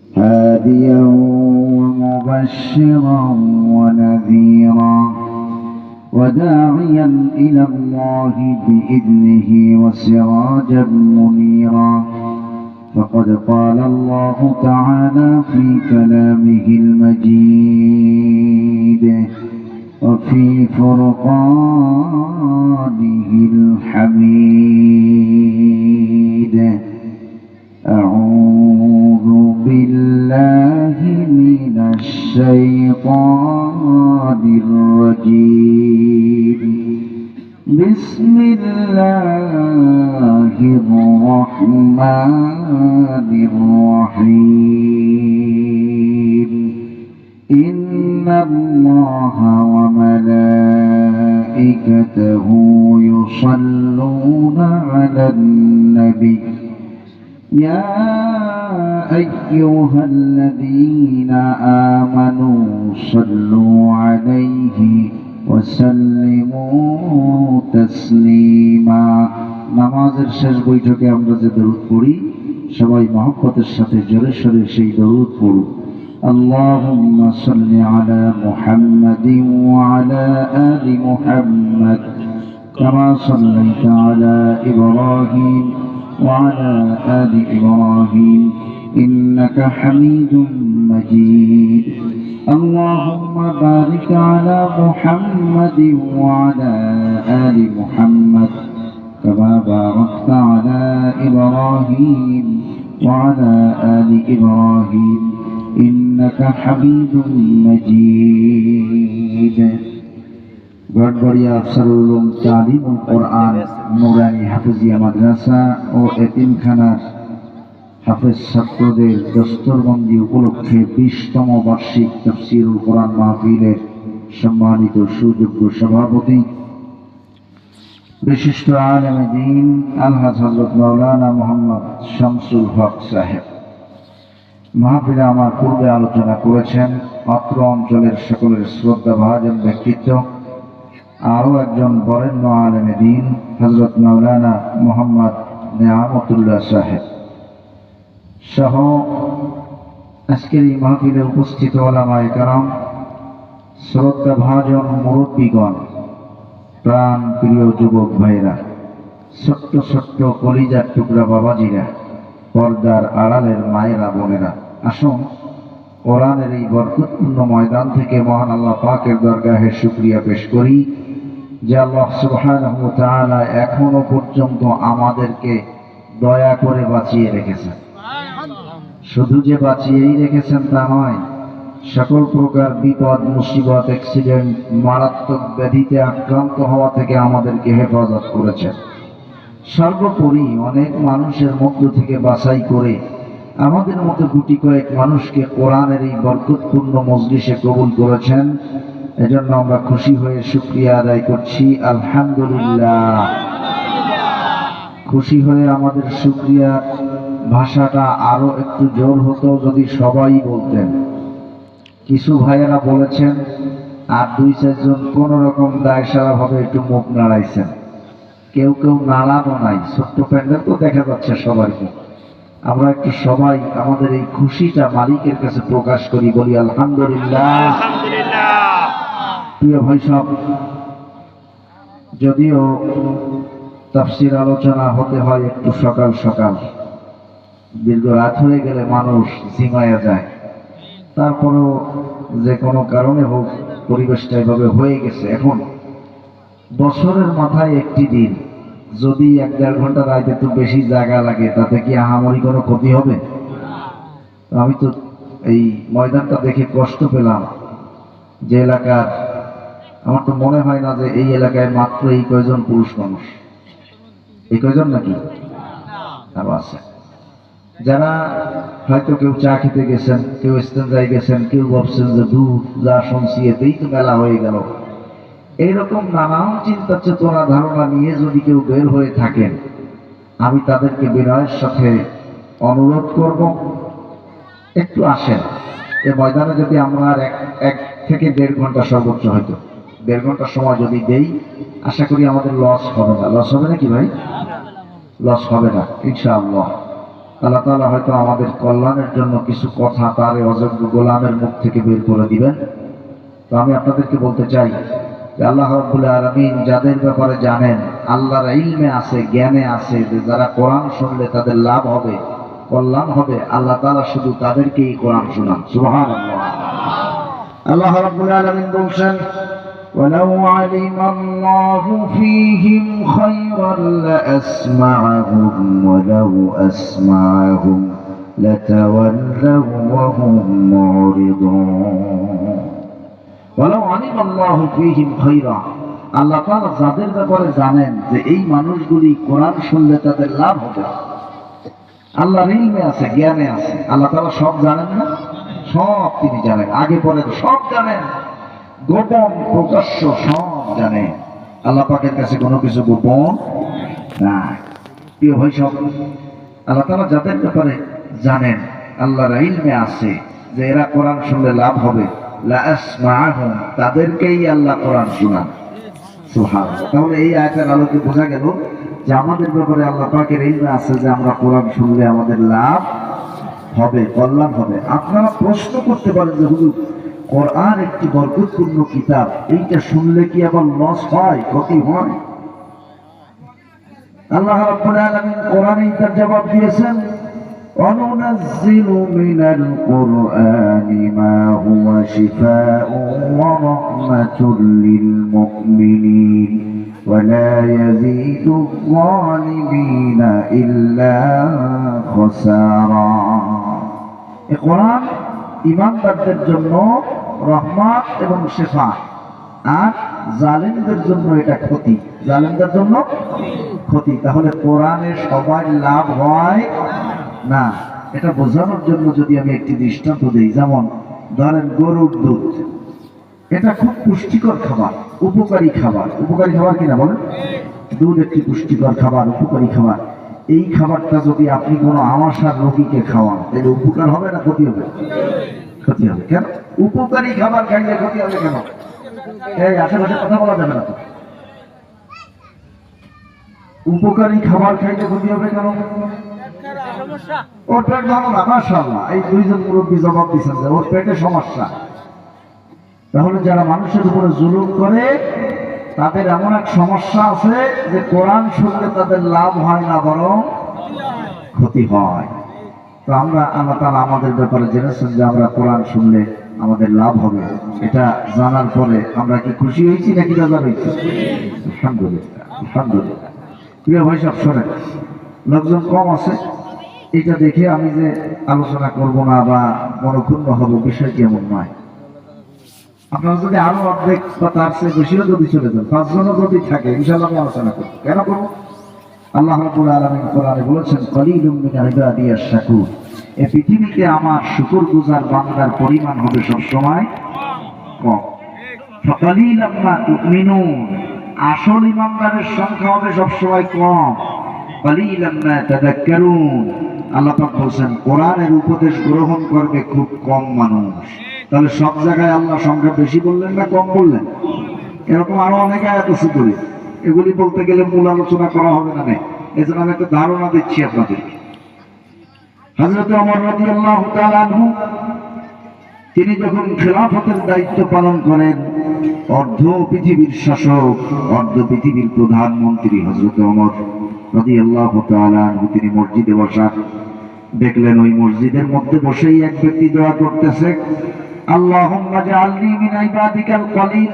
هاديا ومبشرا ونذيرا وداعيا إلى الله بإذنه وسراجا منيرا. فقد قال الله تعالى في كلامه المجيد وفي فرقانه الحميد: أعوذ بالله من الشيطان الرجيم. بسم الله الرحمن الرحيم. إن الله وملائكته يصلون على النبي يا أيها الذين آمنوا صلوا عليه وسلموا تسليما. নামাজের শেষ বৈঠকে আমরা যে দরুদ পড়ি, সবাই মহব্বতের সাথে জোরে সোরে সেই দরুদ পড়ুন। আল্লাহুম্মা সাল্লি আলা মুহাম্মাদিন ওয়া আলা আলি মুহাম্মাদ কামা সাল্লাইতা আলা ইব্রাহিম وعلى آل إبراهيم إنك حميد مجيد. اللهم بارك على محمد وعلى آل محمد كما باركت على إبراهيم وعلى آل إبراهيم إنك حميد مجيد. গড়গড়িয়া আফসারুল উলুম তালিমুল কোরআন নুরানি হাফিজিয়া মাদ্রাসা ও এতিমখানার হাফেজ ছাত্রদের দস্তরবন্দি উপলক্ষে 20তম বার্ষিক তাফসীরুল কোরআন মাহফিলের সম্মানিত সুযোগ্য সভাপতি বিশিষ্ট আলেমে দ্বীন আলহাজ হযরত মাওলানা মুহাম্মদ শামসুল হক সাহেব মাহফিলে আমার পূর্বে আলোচনা করেছেন। অত্র অঞ্চলের সকলের শ্রদ্ধাভাজন ব্যক্তিত্ব আরও একজন বরেণ্য আলেমে দ্বীন হযরত মাওলানা মুহাম্মদ নিয়ামতুল্লাহ সাহেব সহ আজকের এই মাহফিলে উপস্থিত ওলামায়ে কেরাম, শ্রদ্ধাভাজন মুরব্বীগণ, প্রাণ প্রিয় যুবক ভাইরা, ছোট্ট ছোট্ট কলিজার টুকরা বাবাজিরা, পর্দার আড়ালের মায়েরা বোনেরা, আসুন কোরআনের এই বরকতপূর্ণ ময়দান থেকে মহান আল্লাহ পাকের দরগাহে শুকরিয়া পেশ করি যে আল্লাহ সুবহানাহু ওয়া তাআলা এখনো পর্যন্ত আমাদেরকে দয়া করে বাঁচিয়ে রেখেছেন। শুধু যে বাঁচিয়েই রেখেছেন তা নয়, সকল প্রকার বিপদ মুসিবত, অ্যাক্সিডেন্ট, মারাত্মক ব্যাধিতে আক্রান্ত হওয়া থেকে আমাদেরকে হেফাজত করেছেন। সর্বোপরি অনেক মানুষের মধ্য থেকে বাছাই করে আমাদের মতো গুটি কয়েক মানুষকে কোরআনের এই বরকতপূর্ণ মজলিসে কবুল করেছেন। এজন্য আমরা খুশি হয়ে শুকরিয়া আদায় করছি, আলহামদুলিল্লাহ। খুশি হয়ে আমাদের শুকরিয়া ভাষাটা আরো একটু জোর হতো যদি সবাই বলতেন। কিছু ভাইয়েরা বলেছেন, আর 2-4 জন কোন রকম দায়সারা ভাবে একটু মুখ নাড়াইছেন। কেউ কেউ নাড়ানো নাই, ছোট্ট প্যান্ডেল তো দেখা যাচ্ছে সবাইকে। আমরা একটু সবাই আমাদের এই খুশিটা মালিকের কাছে প্রকাশ করি, বলি আলহামদুলিল্লাহ। প্রিয় ভাই সব, যদিও তাফসীর আলোচনা হতে হয় একটু সকাল সকাল, দীর্ঘ রাত হয়ে গেলে মানুষ ঝিমায়া যায়, তারপরেও যে কোনো কারণে হোক পরিবেশটা এভাবে হয়ে গেছে। এখন বছরের মাথায় একটি দিন, যদি 1-1.5 ঘন্টা রাইতে একটু বেশি জায়গা লাগে, তাতে কি আহামরি কোনো ক্ষতি হবে? আমি তো এই ময়দানটা দেখে কষ্ট পেলাম। যে এলাকার, আমার তো মনে হয় না যে এই এলাকায় মাত্র এই কয়জন পুরুষ মানুষ, এই কয়জন নাকি আরো আছে, যারা হয়তো কেউ চা খেতে গেছেন, কেউ ইস্তেঞ্জায় গেছেন, কেউ ভাবছেন যে দূর যা শুনছি এতেই তো মেলা হয়ে গেল। এইরকম নানান চিন্তা চেতনা ধারণা নিয়ে যদি কেউ বের হয়ে থাকেন, আমি তাদেরকে বিনয়ের সাথে অনুরোধ করব, একটু আসেন। এ ময়দানে যদি আমরা আর 1 থেকে 1.5 ঘন্টা সর্বোচ্চ, হয়তো 1.5 ঘন্টা সময় যদি দেই, আশা করি আমাদের লস হবে না। লস হবে না কি ভাই? লস হবে না ইনশাআল্লাহ। আল্লাহ তাআলা হয়তো আমাদের কল্যাণের জন্য কিছু কথা তার এই অযোগ্য গোলামের মুখ থেকে বের করে দিবেন। তো আমি আপনাদেরকে বলতে চাই যে আল্লাহ রাব্বুল আলামিন যাদের ব্যাপারে জানেন, আল্লাহর ইলমে আছে, জ্ঞানে আছে যে যারা কোরআন শুনলে তাদের লাভ হবে, কল্যাণ হবে, আল্লাহ তাআলা শুধু তাদেরকেই কোরআন শোনান। সুবহানাল্লাহ। আল্লাহ রাব্বুল আলামিন বলছেন, ولو علم الله فيهم خيرا لأسمعهم ولو أسمعهم لتولوا وهم معرضون ولو علم الله فيهم خيرا আল্লাহ তাআলা যাদের ব্যাপারে জানেন যে এই মানুষগুলি কোরআন শুনলে তাদের লাভ হবে, আল্লাহর ইলমে আছে, জ্ঞানে আছে। আল্লাহ তাআলা সব জানেন না? সব তিনি জানেন, আগে পরে সব জানেন, গোপন প্রকাশ্য সব জানে। আল্লাহ পাকের কাছে কোনো কিছু গোপন নাই। প্রিয় ভাই সব, আল্লাহ তাআলা যাদের ব্যাপারে জানেন, আল্লাহর ইলমে আছে যে এরা কোরআন শুনলে লাভ হবে, লা আসমাআহুম, তাদেরকেই আল্লাহ কোরআন শোনান। সুবহানাল্লাহ। তাহলে এই আয়াতের আলোকে বোঝা গেল যে আমাদের ব্যাপারে আল্লাহ পাকের ইলমে আছে যে আমরা কোরআন শুনলে আমাদের লাভ হবে, কল্যাণ হবে। আপনারা প্রশ্ন করতে পারেন যে হুজুর, কোরআন একটি বরকতপূর্ণ কিতাব, এইটা শুনলে কি আবার লস হয়, ক্ষতি হয়? আল্লাহ রাব্বুল আলামিন কোরআনে তার জবাব দিয়েছেন, অনুনাজ্জিলু মিনাল কুরআনি মা হুয়া শিফাউন ওয়া রাহমাতুল লিল মুমিনিন ওয়া লা ইয়াজিদু যালিমিনা ইল্লা খাসারা। এই কোরআন ঈমানদারদের জন্য রহমত এবং শেফা, আর জালেমদের জন্য এটা ক্ষতি, জালেমদের জন্য ক্ষতি। তাহলে কোরআনে সবাই লাভ হয় না। এটা বোঝানোর জন্য যদি আমি একটি দৃষ্টান্ত দিই, যেমন ধরেন গরুর দুধ, এটা খুব পুষ্টিকর খাবার, উপকারী খাবার। উপকারী খাবার কিনা বলেন? দুধ একটি পুষ্টিকর খাবার, উপকারী খাবার। এই খাবারটা যদি আপনি কোনো আমাশার রোগীকে খাওয়ান, তাহলে উপকার হবে না ক্ষতি হবে? ক্ষতি হবে। কেন? উপকারী খাবার খাইলে ক্ষতি হবে কেন? এই আশেপাশে কথা বলা যাবে না। উপকারী খাবার খাইলে ক্ষতি হবে কেন? ওর পেট ভালো না, মাশাআল্লাহ। এই দুইজন মুরব্বী জবাব দিচ্ছেন যে ওর পেটে সমস্যা। তাহলে যারা মানুষের উপরে জুলুম করে তাদের এমন এক সমস্যা আছে যে কোরআন শুনলে তাদের লাভ হয় না, বরং ক্ষতি হয়। তো আমরা, আল্লাহ তাআলা আমাদের ব্যাপারে জেনেছেন যে আমরা কোরআন শুনলে আমাদের লাভ হবে। এটা জানার পরে আমরা কি খুশি হয়েছি নাকি বেজার হয়েছি? আলহামদুলিল্লাহ, আলহামদুলিল্লাহ। প্রিয় ভাই সব শোনেন, লোকজন কম আছে, এটা দেখে আমি যে আলোচনা করব না বা মনক্ষুণ্ণ হব, বিষয়টি এমন নয়। আপনারা যদি আরো অর্ধেক বা তার চেয়ে বেশিও যদি চলে যান, 5 জনও যদি থাকে, ইনশাআল্লাহ আমি আলোচনা করব। কেন করব? আল্লাহ রাব্বুল আলামিন কোরআনে বলেছেন, কলিলুম মিন ইবাদিয়াশ শাকুর, এই পৃথিবীতে আমার শুকরগুজার বান্দার পরিমাণ হবে সবসময় কম। ফাকালিলাম মা তুমিনুন, আসল ইমানদারের সংখ্যা হবে সবসময় কম। কালিলাম মা তাযাক্কারুন, আল্লাহ পাক বলেন কোরআনের উপদেশ গ্রহণ করবে খুব কম মানুষ। তাহলে সব জায়গায় আল্লাহ সংখ্যা বেশি বললেন না কম বললেন? এরকম আরো অনেক আয়াত আছে, এগুলি বলতে গেলে মূল আলোচনা করা হবে না। এজন্য আমি একটা ধারণা দিচ্ছি আপনাদেরকে। হযরত ওমর রাদিয়াল্লাহু তাআলা আনহু, তিনি যখন খেলাফতের দায়িত্ব পালন করেন, অর্ধ পৃথিবীর শাসক, অর্ধ পৃথিবীর প্রধানমন্ত্রী হযরত ওমর রাদিয়াল্লাহু তাআলা আনহু, তিনি মসজিদে বসা দেখলেন, ওই মসজিদের মধ্যে বসেই এক ব্যক্তি দোয়া করতেছে, আল্লাহুম্মা জাআলনি মিন ইবাদিকাল কলিল,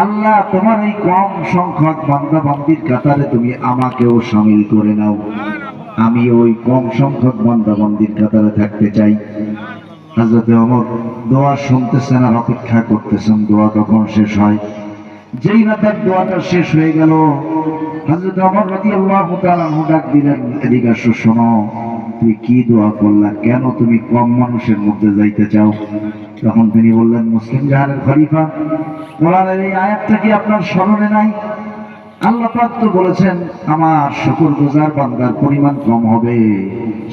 আল্লাহ তোমার এই কম সংখ্যক বান্দা বান্দির কাতারে তুমি আমাকেও শামিল করে নাও, আমি ওই কম সংখ্যক বান্দা বান্দির কাতারে থাকতে চাই। হযরত ওমর দোয়া শুনতেছেন আর অপেক্ষা করতেছেন দোয়া কখন শেষ হয়। যেই না তার দোয়াটা শেষ হয়ে গেল, হযরত ওমর রাদিয়াল্লাহু তাআলা ডাক দিলেন, এদিকে আসো, শোনো, তুমি কি দোয়া করলা, কেন তুমি কম মানুষের মধ্যে যাইতে চাও? তখন তিনি বললেন, মুসলিম জাহানের খলিফা, কোরআনের এই আয়াতটা কি আপনার স্মরণে নাই? আল্লাহ পাক তো বলেছেন আমার শুকরগুজার বান্দার পরিমাণ কম হবে,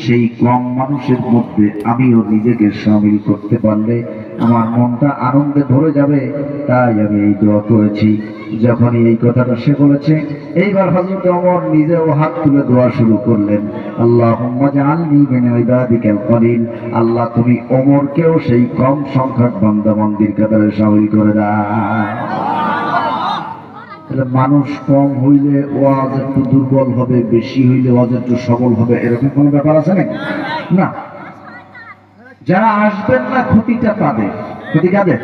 সেই কম মানুষের মধ্যে আমিও নিজেকে শামিল করতে পারলে আমার মনটা আনন্দে ভরে যাবে, তাই আমি এই দোয়া করেছি। যখন এই কথাটা সে বলেছে, এইবার হযরত ওমর নিজেও হাত তুলে দোয়া শুরু করলেন, আল্লাহুম্মা জাআলনি মিন ইবাদিকাল কলিল, আল্লাহ তুমি ওমরকেও সেই কম সংখ্যক বান্দাবান্দির কাতারে শামিল করে দাও। তাহলে মানুষ কম হইলে ওয়াজ একটু দুর্বল হবে, বেশি হইলে ওয়াজ একটু সবল হবে, এরকম কোনো ব্যাপার আছে নাকি? না। যারা আসবেন না ক্ষতিটা তাদের, ক্ষতি কাদের?